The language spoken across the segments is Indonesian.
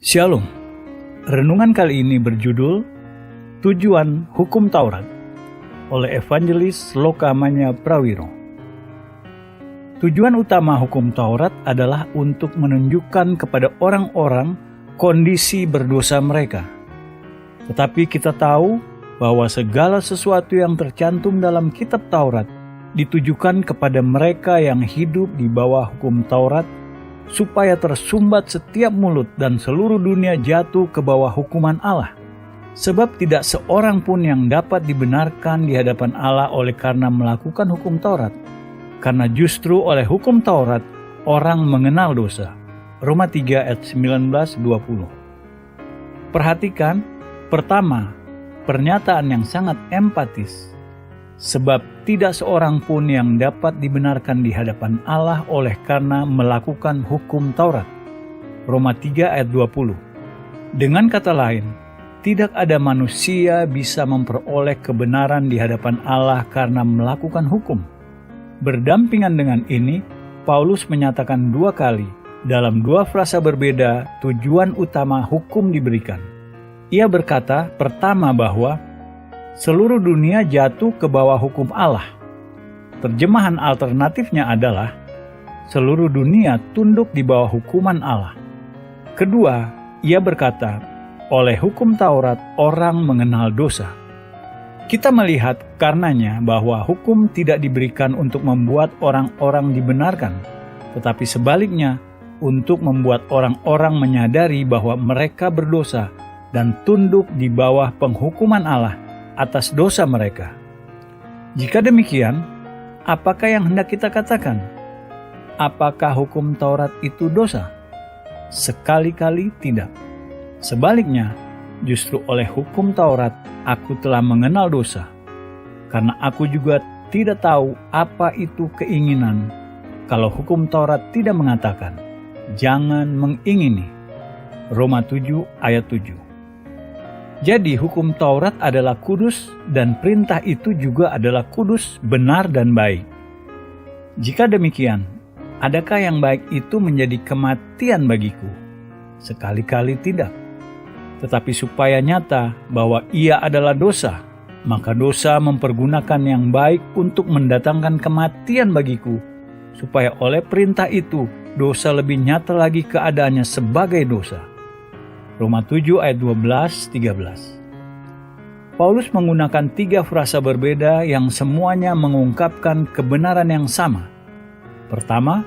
Shalom. Renungan kali ini berjudul Tujuan Hukum Taurat oleh Evangelis Lokamanya Prawiro. Tujuan utama hukum Taurat adalah untuk menunjukkan kepada orang-orang kondisi berdosa mereka. Tetapi kita tahu bahwa segala sesuatu yang tercantum dalam kitab Taurat ditujukan kepada mereka yang hidup di bawah hukum Taurat, supaya tersumbat setiap mulut dan seluruh dunia jatuh ke bawah hukuman Allah. Sebab tidak seorang pun yang dapat dibenarkan di hadapan Allah oleh karena melakukan hukum Taurat. Karena justru oleh hukum Taurat orang mengenal dosa. Roma 3 ayat 19-20. Perhatikan, pertama, pernyataan yang sangat empatis. Sebab tidak seorang pun yang dapat dibenarkan di hadapan Allah oleh karena melakukan hukum Taurat. Roma 3 ayat 20. Dengan kata lain, tidak ada manusia bisa memperoleh kebenaran di hadapan Allah karena melakukan hukum. Berdampingan dengan ini, Paulus menyatakan dua kali dalam dua frasa berbeda tujuan utama hukum diberikan. Ia berkata pertama bahwa seluruh dunia jatuh ke bawah hukum Allah. Terjemahan alternatifnya adalah seluruh dunia tunduk di bawah hukuman Allah. Kedua, ia berkata, oleh hukum Taurat orang mengenal dosa. Kita melihat karenanya bahwa hukum tidak diberikan untuk membuat orang-orang dibenarkan, tetapi sebaliknya untuk membuat orang-orang menyadari bahwa mereka berdosa dan tunduk di bawah penghukuman Allah atas dosa mereka. Jika demikian, apakah yang hendak kita katakan? Apakah hukum Taurat itu dosa? Sekali-kali tidak. Sebaliknya, justru oleh hukum Taurat aku telah mengenal dosa, karena aku juga tidak tahu apa itu keinginan, kalau hukum Taurat tidak mengatakan, jangan mengingini. Roma 7 ayat 7. Jadi hukum Taurat adalah kudus dan perintah itu juga adalah kudus, benar dan baik. Jika demikian, adakah yang baik itu menjadi kematian bagiku? Sekali-kali tidak. Tetapi supaya nyata bahwa ia adalah dosa, maka dosa mempergunakan yang baik untuk mendatangkan kematian bagiku, supaya oleh perintah itu dosa lebih nyata lagi keadaannya sebagai dosa. Roma 7 ayat 12-13. Paulus menggunakan tiga frasa berbeda yang semuanya mengungkapkan kebenaran yang sama. Pertama,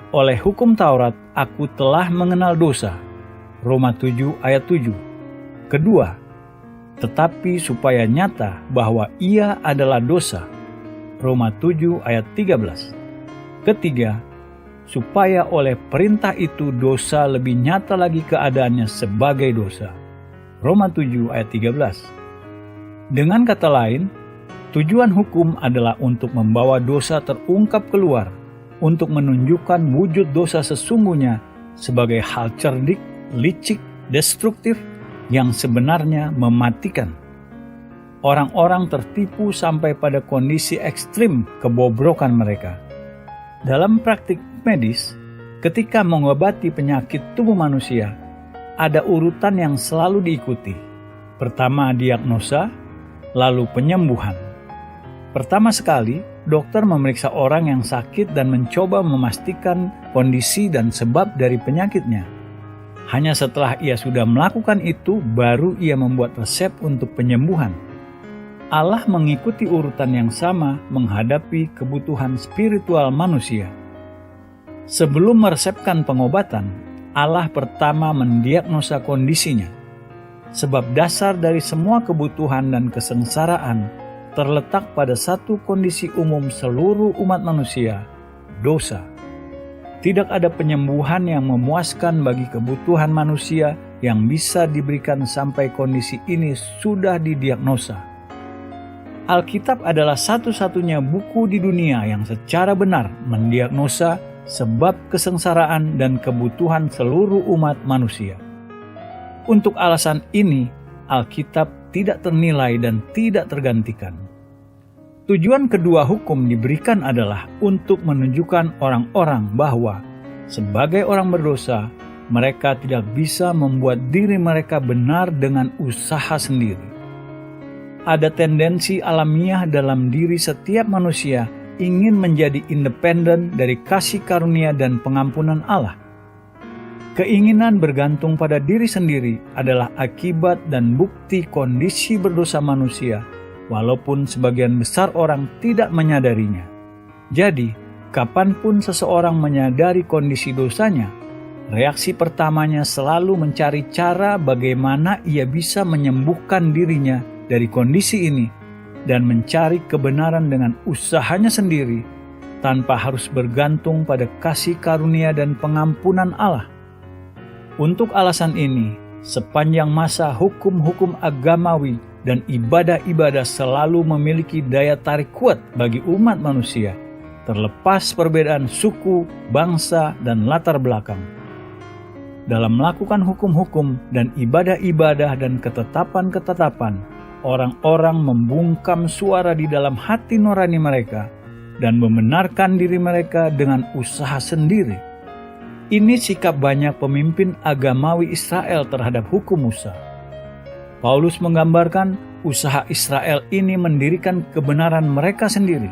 oleh hukum Taurat aku telah mengenal dosa. Roma 7 ayat 7. Kedua, tetapi supaya nyata bahwa ia adalah dosa. Roma 7 ayat 13. Ketiga, supaya oleh perintah itu dosa lebih nyata lagi keadaannya sebagai dosa. Roma 7 ayat 13. Dengan kata lain, tujuan hukum adalah untuk membawa dosa terungkap keluar, untuk menunjukkan wujud dosa sesungguhnya sebagai hal cerdik, licik, destruktif, yang sebenarnya mematikan. Orang-orang tertipu sampai pada kondisi ekstrim kebobrokan mereka. Dalam praktik medis, ketika mengobati penyakit tubuh manusia, ada urutan yang selalu diikuti. Pertama diagnosa, lalu penyembuhan. Pertama sekali, dokter memeriksa orang yang sakit dan mencoba memastikan kondisi dan sebab dari penyakitnya. Hanya setelah ia sudah melakukan itu, baru ia membuat resep untuk penyembuhan. Allah mengikuti urutan yang sama menghadapi kebutuhan spiritual manusia. Sebelum meresepkan pengobatan, Allah pertama mendiagnosa kondisinya. Sebab dasar dari semua kebutuhan dan kesengsaraan terletak pada satu kondisi umum seluruh umat manusia, dosa. Tidak ada penyembuhan yang memuaskan bagi kebutuhan manusia yang bisa diberikan sampai kondisi ini sudah didiagnosa. Alkitab adalah satu-satunya buku di dunia yang secara benar mendiagnosa sebab kesengsaraan dan kebutuhan seluruh umat manusia. Untuk alasan ini, Alkitab tidak ternilai dan tidak tergantikan. Tujuan kedua hukum diberikan adalah untuk menunjukkan orang-orang bahwa sebagai orang berdosa, mereka tidak bisa membuat diri mereka benar dengan usaha sendiri. Ada tendensi alamiah dalam diri setiap manusia ingin menjadi independen dari kasih karunia dan pengampunan Allah. Keinginan bergantung pada diri sendiri adalah akibat dan bukti kondisi berdosa manusia, walaupun sebagian besar orang tidak menyadarinya. Jadi, kapanpun seseorang menyadari kondisi dosanya, reaksi pertamanya selalu mencari cara bagaimana ia bisa menyembuhkan dirinya dari kondisi ini dan mencari kebenaran dengan usahanya sendiri tanpa harus bergantung pada kasih karunia dan pengampunan Allah. Untuk alasan ini, sepanjang masa hukum-hukum agamawi dan ibadah-ibadah selalu memiliki daya tarik kuat bagi umat manusia, terlepas perbedaan suku, bangsa, dan latar belakang. Dalam melakukan hukum-hukum dan ibadah-ibadah dan ketetapan-ketetapan, orang-orang membungkam suara di dalam hati nurani mereka dan membenarkan diri mereka dengan usaha sendiri. Ini sikap banyak pemimpin agamawi Israel terhadap hukum Musa. Paulus menggambarkan usaha Israel ini mendirikan kebenaran mereka sendiri.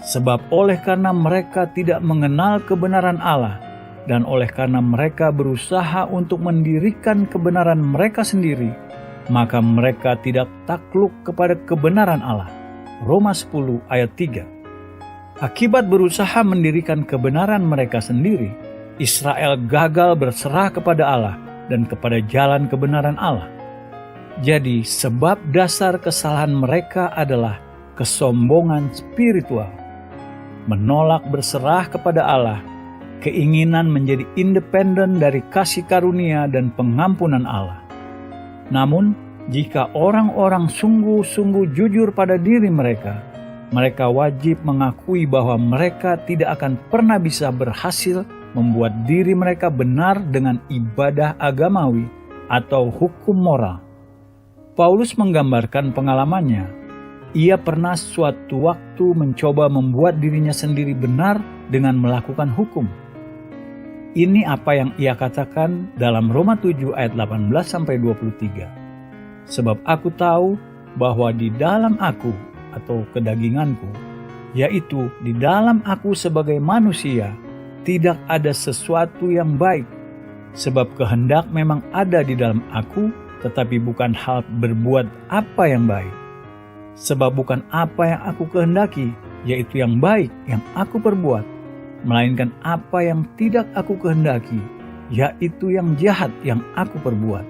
Sebab oleh karena mereka tidak mengenal kebenaran Allah, dan oleh karena mereka berusaha untuk mendirikan kebenaran mereka sendiri, maka mereka tidak takluk kepada kebenaran Allah. Roma 10 ayat 3. Akibat berusaha mendirikan kebenaran mereka sendiri, Israel gagal berserah kepada Allah dan kepada jalan kebenaran Allah. Jadi sebab dasar kesalahan mereka adalah kesombongan spiritual, menolak berserah kepada Allah, keinginan menjadi independen dari kasih karunia dan pengampunan Allah. Namun, jika orang-orang sungguh-sungguh jujur pada diri mereka, mereka wajib mengakui bahwa mereka tidak akan pernah bisa berhasil membuat diri mereka benar dengan ibadah agamawi atau hukum moral. Paulus menggambarkan pengalamannya. Ia pernah suatu waktu mencoba membuat dirinya sendiri benar dengan melakukan hukum. Ini apa yang ia katakan dalam Roma 7 ayat 18-23. Sebab aku tahu bahwa di dalam aku atau kedaginganku, yaitu di dalam aku sebagai manusia, tidak ada sesuatu yang baik. Sebab kehendak memang ada di dalam aku, tetapi bukan hal berbuat apa yang baik. Sebab bukan apa yang aku kehendaki, yaitu yang baik yang aku perbuat, melainkan apa yang tidak aku kehendaki, yaitu yang jahat yang aku perbuat.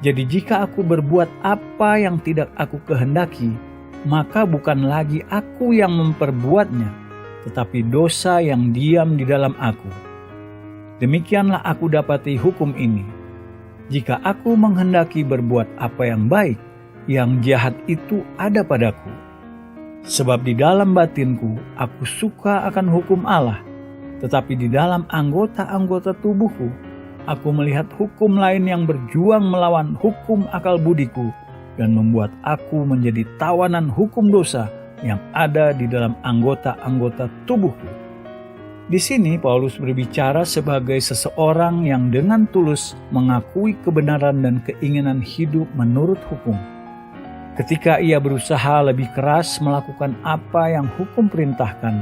Jadi jika aku berbuat apa yang tidak aku kehendaki, maka bukan lagi aku yang memperbuatnya, tetapi dosa yang diam di dalam aku. Demikianlah aku dapati hukum ini. Jika aku menghendaki berbuat apa yang baik, yang jahat itu ada padaku. Sebab di dalam batinku aku suka akan hukum Allah, tetapi di dalam anggota-anggota tubuhku aku melihat hukum lain yang berjuang melawan hukum akal budiku dan membuat aku menjadi tawanan hukum dosa yang ada di dalam anggota-anggota tubuhku. Di sini Paulus berbicara sebagai seseorang yang dengan tulus mengakui kebenaran dan keinginan hidup menurut hukum. Ketika ia berusaha lebih keras melakukan apa yang hukum perintahkan,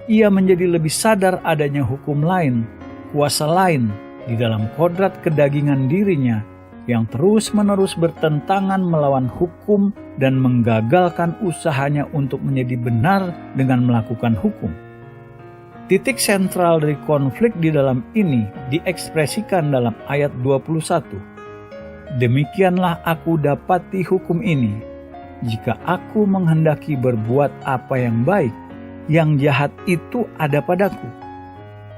ia menjadi lebih sadar adanya hukum lain, kuasa lain di dalam kodrat kedagingan dirinya yang terus-menerus bertentangan melawan hukum dan menggagalkan usahanya untuk menjadi benar dengan melakukan hukum. Titik sentral dari konflik di dalam ini diekspresikan dalam ayat 21. Demikianlah aku dapati hukum ini, jika aku menghendaki berbuat apa yang baik, yang jahat itu ada padaku.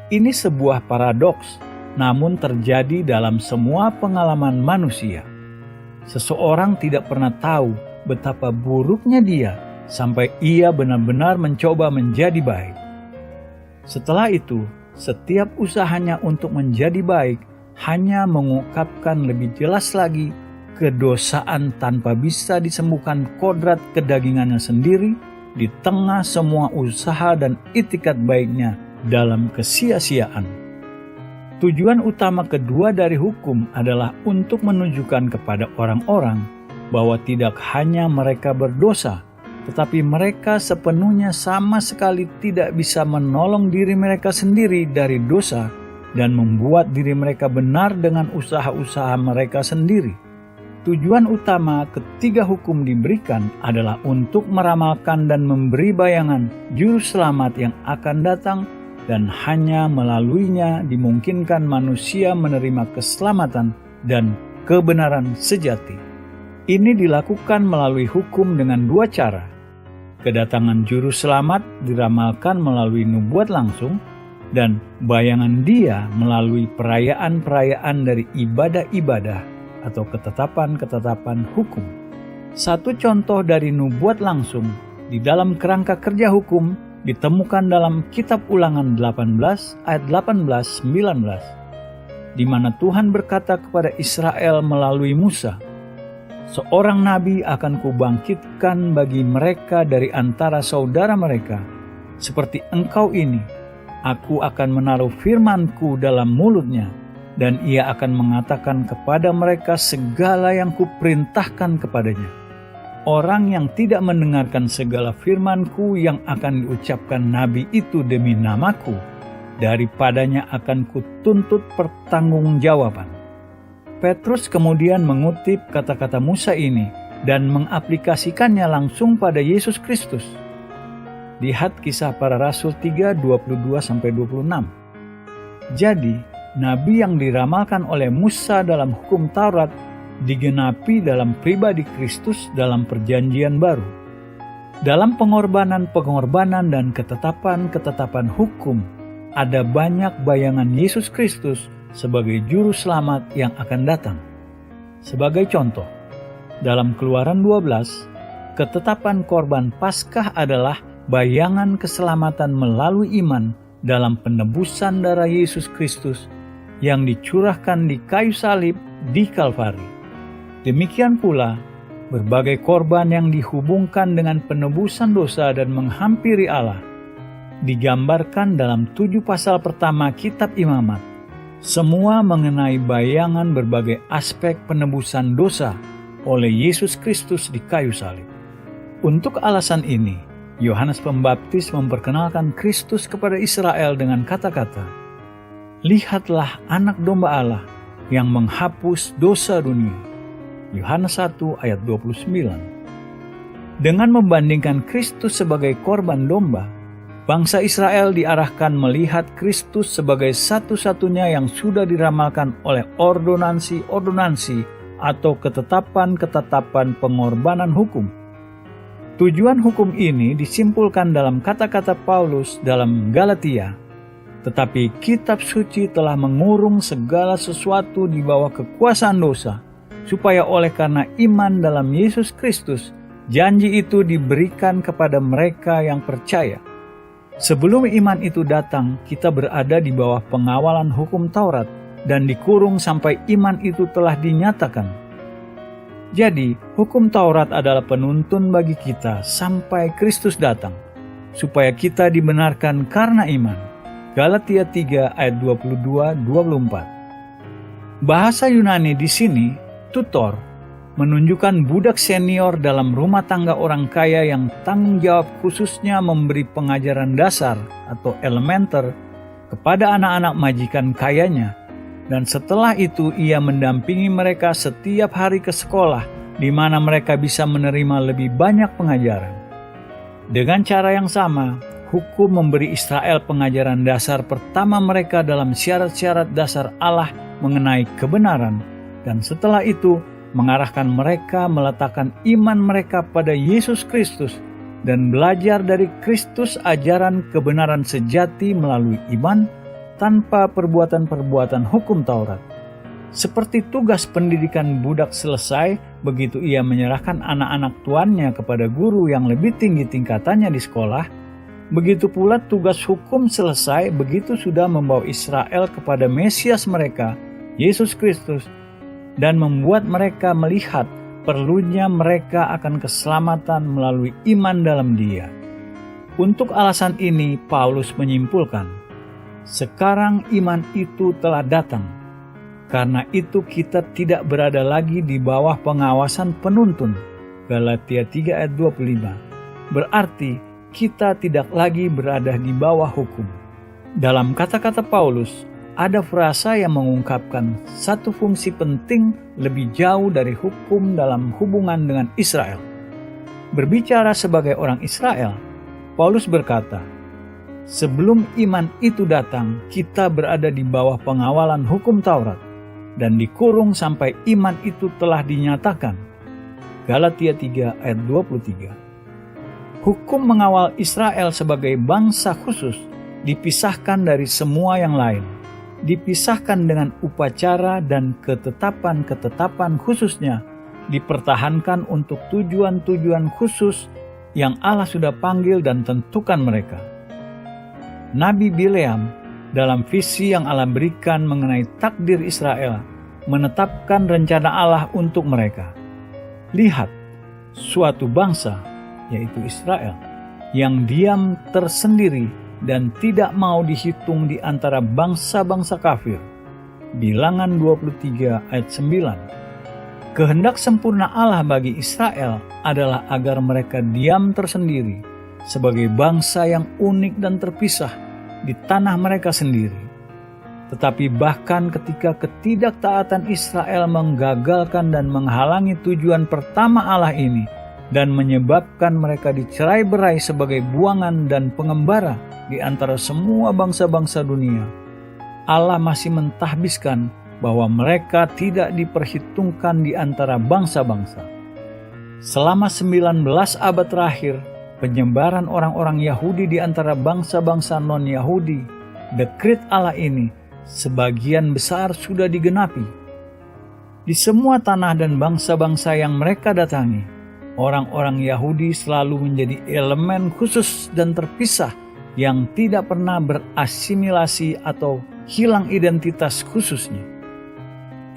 Ini sebuah paradoks, namun terjadi dalam semua pengalaman manusia. Seseorang tidak pernah tahu betapa buruknya dia sampai ia benar-benar mencoba menjadi baik. Setelah itu, setiap usahanya untuk menjadi baik hanya mengungkapkan lebih jelas lagi kedosaan tanpa bisa disembuhkan kodrat kedagingannya sendiri di tengah semua usaha dan itikat baiknya dalam kesia-siaan. Tujuan utama kedua dari hukum adalah untuk menunjukkan kepada orang-orang bahwa tidak hanya mereka berdosa, tetapi mereka sepenuhnya sama sekali tidak bisa menolong diri mereka sendiri dari dosa dan membuat diri mereka benar dengan usaha-usaha mereka sendiri. Tujuan utama ketiga hukum diberikan adalah untuk meramalkan dan memberi bayangan juru selamat yang akan datang, dan hanya melaluinya dimungkinkan manusia menerima keselamatan dan kebenaran sejati. Ini dilakukan melalui hukum dengan dua cara. Kedatangan juru selamat diramalkan melalui nubuat langsung, dan bayangan dia melalui perayaan-perayaan dari ibadah-ibadah atau ketetapan-ketetapan hukum. Satu contoh dari nubuat langsung di dalam kerangka kerja hukum ditemukan dalam kitab Ulangan 18 ayat 18-19, di mana Tuhan berkata kepada Israel melalui Musa, "Seorang nabi akan kubangkitkan bagi mereka dari antara saudara mereka, seperti engkau ini. Aku akan menaruh firman-Ku dalam mulutnya, dan ia akan mengatakan kepada mereka segala yang kuperintahkan kepadanya. Orang yang tidak mendengarkan segala firman-Ku yang akan diucapkan nabi itu demi nama-Ku, daripadanya akan kutuntut pertanggungjawaban." Petrus kemudian mengutip kata-kata Musa ini dan mengaplikasikannya langsung pada Yesus Kristus. Lihat Kisah Para Rasul 3, 22-26. Jadi, nabi yang diramalkan oleh Musa dalam hukum Taurat digenapi dalam pribadi Kristus dalam perjanjian baru. Dalam pengorbanan-pengorbanan dan ketetapan-ketetapan hukum, ada banyak bayangan Yesus Kristus sebagai juru selamat yang akan datang. Sebagai contoh, dalam Keluaran 12, ketetapan korban Paskah adalah bayangan keselamatan melalui iman dalam penebusan darah Yesus Kristus yang dicurahkan di kayu salib di Kalvari. Demikian pula, berbagai korban yang dihubungkan dengan penebusan dosa dan menghampiri Allah digambarkan dalam 7 pasal pertama kitab Imamat, semua mengenai bayangan berbagai aspek penebusan dosa oleh Yesus Kristus di kayu salib. Untuk alasan ini, Yohanes Pembaptis memperkenalkan Kristus kepada Israel dengan kata-kata, "Lihatlah anak domba Allah yang menghapus dosa dunia." Yohanes 1 ayat 29. Dengan membandingkan Kristus sebagai korban domba, bangsa Israel diarahkan melihat Kristus sebagai satu-satunya yang sudah diramalkan oleh ordonansi-ordonansi atau ketetapan-ketetapan pengorbanan hukum. Tujuan hukum ini disimpulkan dalam kata-kata Paulus dalam Galatia, "Tetapi kitab suci telah mengurung segala sesuatu di bawah kekuasaan dosa, supaya oleh karena iman dalam Yesus Kristus, janji itu diberikan kepada mereka yang percaya." Sebelum iman itu datang, kita berada di bawah pengawalan hukum Taurat dan dikurung sampai iman itu telah dinyatakan. Jadi, hukum Taurat adalah penuntun bagi kita sampai Kristus datang, supaya kita dibenarkan karena iman. Galatia 3 ayat 22-24. Bahasa Yunani di sini, tutor, menunjukkan budak senior dalam rumah tangga orang kaya yang tanggung jawab khususnya memberi pengajaran dasar atau elementer kepada anak-anak majikan kayanya, dan setelah itu ia mendampingi mereka setiap hari ke sekolah di mana mereka bisa menerima lebih banyak pengajaran. Dengan cara yang sama, hukum memberi Israel pengajaran dasar pertama mereka dalam syarat-syarat dasar Allah mengenai kebenaran, dan setelah itu mengarahkan mereka meletakkan iman mereka pada Yesus Kristus dan belajar dari Kristus ajaran kebenaran sejati melalui iman tanpa perbuatan-perbuatan hukum Taurat. Seperti tugas pendidikan budak selesai begitu ia menyerahkan anak-anak tuannya kepada guru yang lebih tinggi tingkatannya di sekolah, begitu pula tugas hukum selesai begitu sudah membawa Israel kepada Mesias mereka, Yesus Kristus, dan membuat mereka melihat perlunya mereka akan keselamatan melalui iman dalam Dia. Untuk alasan ini, Paulus menyimpulkan, Sekarang iman itu telah datang. Karena itu kita tidak berada lagi di bawah pengawasan penuntun. Galatia 3 ayat 25. Berarti kita tidak lagi berada di bawah hukum. Dalam kata-kata Paulus, ada frasa yang mengungkapkan satu fungsi penting lebih jauh dari hukum dalam hubungan dengan Israel. Berbicara sebagai orang Israel, Paulus berkata, sebelum iman itu datang, kita berada di bawah pengawalan hukum Taurat dan dikurung sampai iman itu telah dinyatakan. Galatia 3 ayat 23. Hukum mengawal Israel sebagai bangsa khusus dipisahkan dari semua yang lain. Dipisahkan dengan upacara dan ketetapan-ketetapan khususnya dipertahankan untuk tujuan-tujuan khusus yang Allah sudah panggil dan tentukan mereka. Nabi Bileam dalam visi yang Allah berikan mengenai takdir Israel menetapkan rencana Allah untuk mereka. Lihat, suatu bangsa, yaitu Israel, yang diam tersendiri dan tidak mau dihitung di antara bangsa-bangsa kafir. Bilangan 23 ayat 9. Kehendak sempurna Allah bagi Israel adalah agar mereka diam tersendiri sebagai bangsa yang unik dan terpisah di tanah mereka sendiri. Tetapi bahkan ketika ketidaktaatan Israel menggagalkan dan menghalangi tujuan pertama Allah ini dan menyebabkan mereka dicerai-berai sebagai buangan dan pengembara di antara semua bangsa-bangsa dunia, Allah masih mentahbiskan bahwa mereka tidak diperhitungkan di antara bangsa-bangsa. Selama 19 abad terakhir, penyebaran orang-orang Yahudi di antara bangsa-bangsa non-Yahudi, dekrit Allah ini sebagian besar sudah digenapi. Di semua tanah dan bangsa-bangsa yang mereka datangi, orang-orang Yahudi selalu menjadi elemen khusus dan terpisah yang tidak pernah berasimilasi atau hilang identitas khususnya.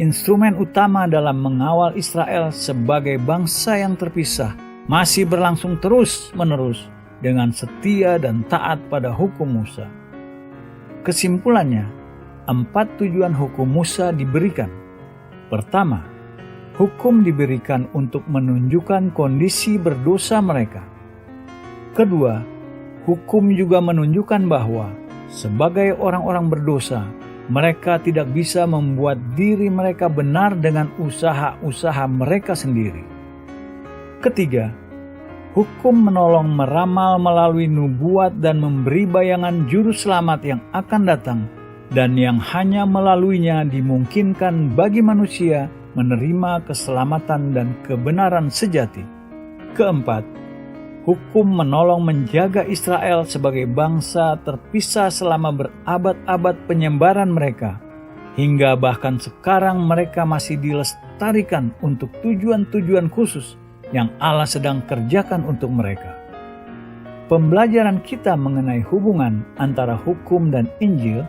Instrumen utama dalam mengawal Israel sebagai bangsa yang terpisah masih berlangsung terus-menerus dengan setia dan taat pada hukum Musa. Kesimpulannya, 4 tujuan hukum Musa diberikan. Pertama, hukum diberikan untuk menunjukkan kondisi berdosa mereka. Kedua, hukum juga menunjukkan bahwa sebagai orang-orang berdosa, mereka tidak bisa membuat diri mereka benar dengan usaha-usaha mereka sendiri. Ketiga, hukum menolong meramal melalui nubuat dan memberi bayangan juru selamat yang akan datang dan yang hanya melaluinya dimungkinkan bagi manusia menerima keselamatan dan kebenaran sejati. Keempat, hukum menolong menjaga Israel sebagai bangsa terpisah selama berabad-abad penyebaran mereka, hingga bahkan sekarang mereka masih dilestarikan untuk tujuan-tujuan khusus yang Allah sedang kerjakan untuk mereka. Pembelajaran kita mengenai hubungan antara hukum dan Injil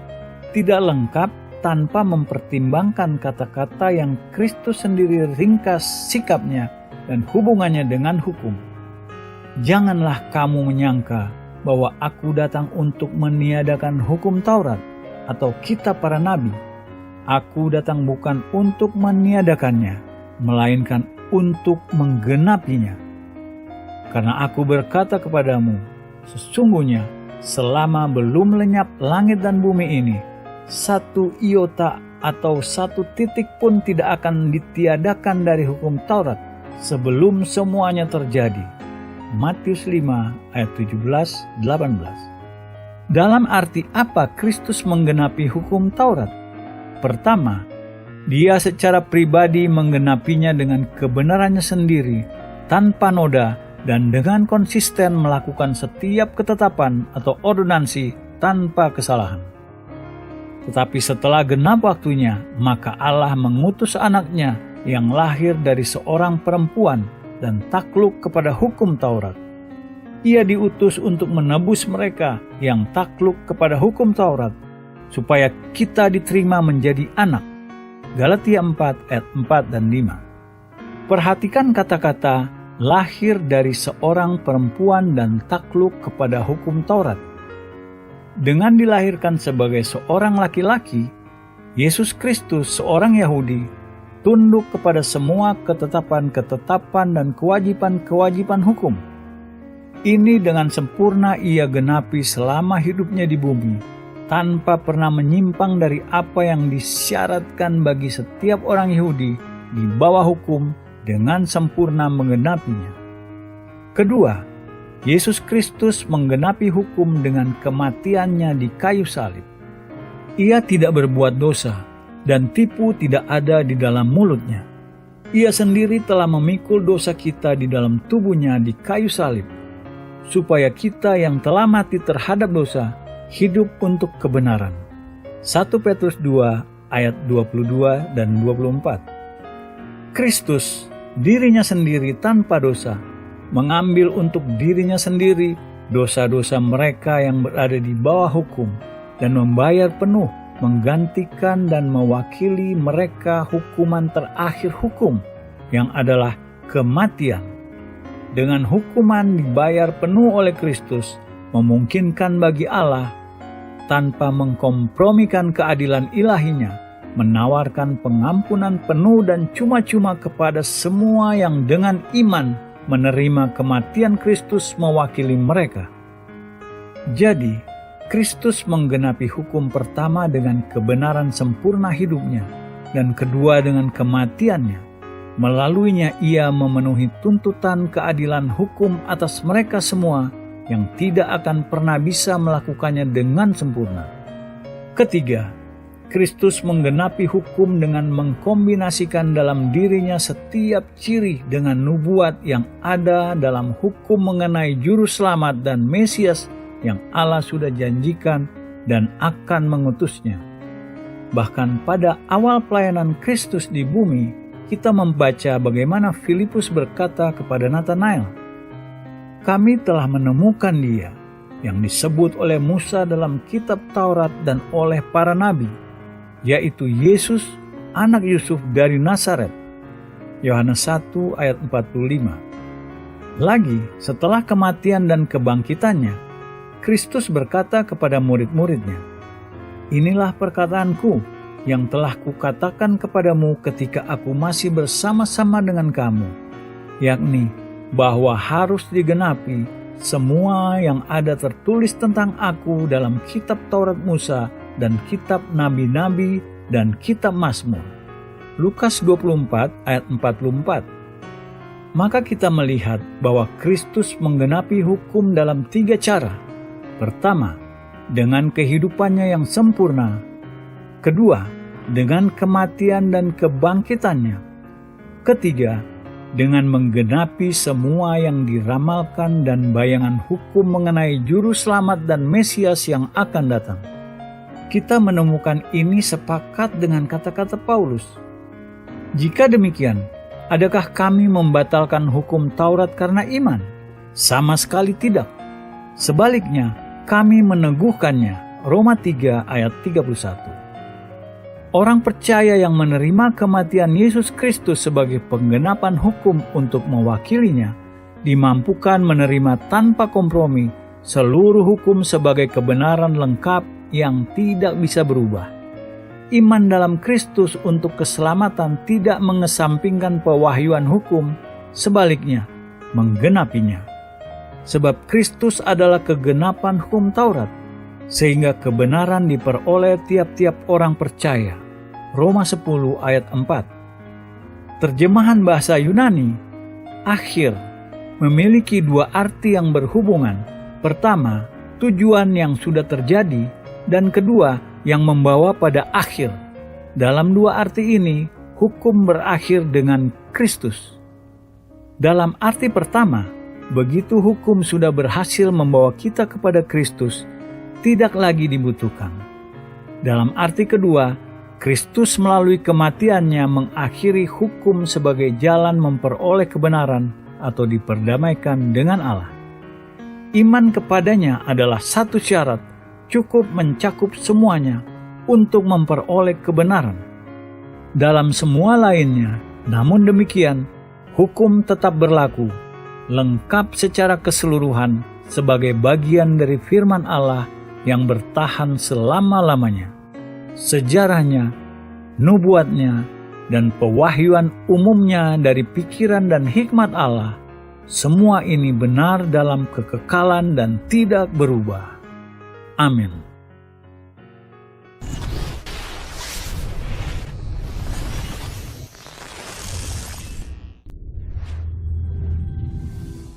tidak lengkap tanpa mempertimbangkan kata-kata yang Kristus sendiri ringkas sikapnya dan hubungannya dengan hukum. Janganlah kamu menyangka bahwa aku datang untuk meniadakan hukum Taurat atau kitab para nabi. Aku datang bukan untuk meniadakannya, melainkan untuk menggenapinya. Karena aku berkata kepadamu, sesungguhnya selama belum lenyap langit dan bumi ini, satu iota atau satu titik pun tidak akan ditiadakan dari hukum Taurat sebelum semuanya terjadi. Matius 5 ayat 17-18. Dalam arti apa Kristus menggenapi hukum Taurat? Pertama, Dia secara pribadi menggenapinya dengan kebenarannya sendiri, tanpa noda dan dengan konsisten melakukan setiap ketetapan atau ordonansi tanpa kesalahan. Tetapi setelah genap waktunya, maka Allah mengutus anaknya yang lahir dari seorang perempuan dan takluk kepada hukum Taurat. Ia diutus untuk menebus mereka yang takluk kepada hukum Taurat, supaya kita diterima menjadi anak. Galatia 4 ayat 4 dan 5. Perhatikan kata-kata lahir dari seorang perempuan dan takluk kepada hukum Taurat. Dengan dilahirkan sebagai seorang laki-laki, Yesus Kristus, seorang Yahudi, tunduk kepada semua ketetapan-ketetapan dan kewajiban-kewajiban hukum. Ini dengan sempurna ia genapi selama hidupnya di bumi, tanpa pernah menyimpang dari apa yang disyaratkan bagi setiap orang Yahudi di bawah hukum, dengan sempurna menggenapinya. Kedua, Yesus Kristus menggenapi hukum dengan kematiannya di kayu salib. Ia tidak berbuat dosa, dan tipu tidak ada di dalam mulutnya. Ia sendiri telah memikul dosa kita di dalam tubuhnya di kayu salib, supaya kita yang telah mati terhadap dosa, hidup untuk kebenaran. 1 Petrus 2 ayat 22 dan 24. Kristus, dirinya sendiri tanpa dosa, mengambil untuk dirinya sendiri dosa-dosa mereka yang berada di bawah hukum dan membayar penuh, menggantikan dan mewakili mereka hukuman terakhir hukum, yang adalah kematian. Dengan hukuman dibayar penuh oleh Kristus, memungkinkan bagi Allah, tanpa mengkompromikan keadilan ilahinya, menawarkan pengampunan penuh dan cuma-cuma kepada semua yang dengan iman menerima kematian Kristus mewakili mereka. Jadi, Kristus menggenapi hukum pertama dengan kebenaran sempurna hidupnya, dan kedua dengan kematiannya. Melaluinya ia memenuhi tuntutan keadilan hukum atas mereka semua yang tidak akan pernah bisa melakukannya dengan sempurna. Ketiga, Kristus menggenapi hukum dengan mengkombinasikan dalam dirinya setiap ciri dengan nubuat yang ada dalam hukum mengenai juru selamat dan Mesias yang Allah sudah janjikan dan akan mengutusnya. Bahkan pada awal pelayanan Kristus di bumi, kita membaca bagaimana Filipus berkata kepada Nathanael, "Kami telah menemukan Dia yang disebut oleh Musa dalam kitab Taurat dan oleh para nabi, yaitu Yesus, anak Yusuf dari Nazaret." Yohanes 1 ayat 45. Lagi, setelah kematian dan kebangkitannya, Kristus berkata kepada murid-muridnya, "Inilah perkataanku yang telah kukatakan kepadamu ketika aku masih bersama-sama dengan kamu, yakni bahwa harus digenapi semua yang ada tertulis tentang aku dalam kitab Taurat Musa dan kitab nabi-nabi dan kitab Mazmur." Lukas 24 ayat 44. Maka kita melihat bahwa Kristus menggenapi hukum dalam 3 cara. Pertama, dengan kehidupannya yang sempurna. Kedua, dengan kematian dan kebangkitannya. Ketiga, dengan menggenapi semua yang diramalkan dan bayangan hukum mengenai juru selamat dan Mesias yang akan datang. Kita menemukan ini sepakat dengan kata-kata Paulus. Jika demikian, adakah kami membatalkan hukum Taurat karena iman? Sama sekali tidak. Sebaliknya, kami meneguhkannya. Roma 3 ayat 31. Orang percaya yang menerima kematian Yesus Kristus sebagai penggenapan hukum untuk mewakilinya, dimampukan menerima tanpa kompromi seluruh hukum sebagai kebenaran lengkap yang tidak bisa berubah. Iman dalam Kristus untuk keselamatan tidak mengesampingkan pewahyuan hukum, sebaliknya menggenapinya. Sebab Kristus adalah kegenapan hukum Taurat, sehingga kebenaran diperoleh tiap-tiap orang percaya. Roma 10 ayat 4. Terjemahan bahasa Yunani, akhir, memiliki 2 arti yang berhubungan. Pertama, tujuan yang sudah terjadi, dan kedua, yang membawa pada akhir. Dalam 2 arti ini, hukum berakhir dengan Kristus. Dalam arti pertama, begitu hukum sudah berhasil membawa kita kepada Kristus, tidak lagi dibutuhkan. Dalam arti kedua, Kristus melalui kematiannya mengakhiri hukum sebagai jalan memperoleh kebenaran atau diperdamaikan dengan Allah. Iman kepadanya adalah satu syarat, cukup mencakup semuanya untuk memperoleh kebenaran. Dalam semua lainnya, namun demikian, hukum tetap berlaku, lengkap secara keseluruhan sebagai bagian dari firman Allah yang bertahan selama-lamanya. Sejarahnya, nubuatnya, dan pewahyuan umumnya dari pikiran dan hikmat Allah, semua ini benar dalam kekekalan dan tidak berubah. Amin.